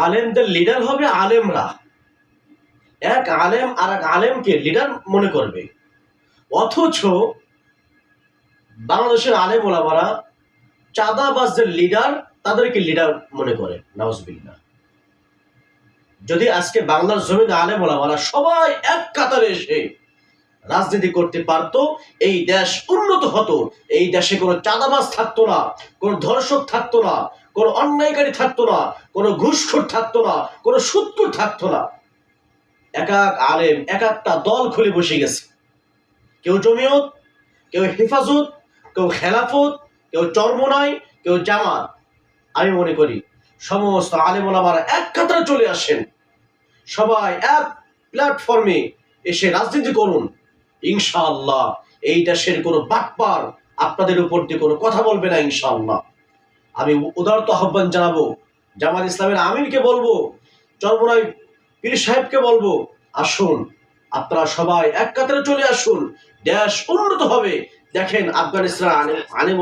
আলেমদের লিডার হবে আলেমরা। এক আলেম আর এক আলেমকে লিডার মনে করবে, অথচ বাংলাদেশের আলেম ওলামারা চাঁদাবাজদের লিডার তাদেরকে লিডার মনে করে। নাউজুবিল্লাহ। যদি আজকে বাংলার জমিনে আলেম ওলামারা সবাই এক কাতারে এসে রাজনীতি করতে পারত, এই দেশ উন্নত হতো। এই দেশে কোনো চাঁদাবাজ থাকতো না, কোনো ধর্ষক থাকতো না, কোনো অন্যায়কারী থাকতো না, কোনো ঘুষখোর থাকতো না, কোনো সুদখোর থাকতো না। এক এক আলেম এক একটা দল খুলে বসে গেছে। কেউ জমিয়ত, কেউ হেফাজত, কেউ খেলাফত, কেউ চরমোনাই, কেউ জামাত। আমি মনে করি সমস্ত আলেম ওলামারা এক কাতারে চলে আসেন, সবাই এক প্ল্যাটফর্মে এসে রাজনীতি করুন। ইনশাআল্লাহ এই দেশের কোনো বাটপার আপনাদের উপর দিয়ে কোনো কথা বলবে না ইনশাআল্লাহ। আমি উদারত আহ্বান জানাবো, জামাত ইসলামের আমিরকে বলবো, চরমোনাই পীর সাহেবকে বলবো, আসুন আপনারা সবাই এক কাতারে চলে আসুন, দেশ উন্নত হবে। দেখেন আফগানিস্তান আলেম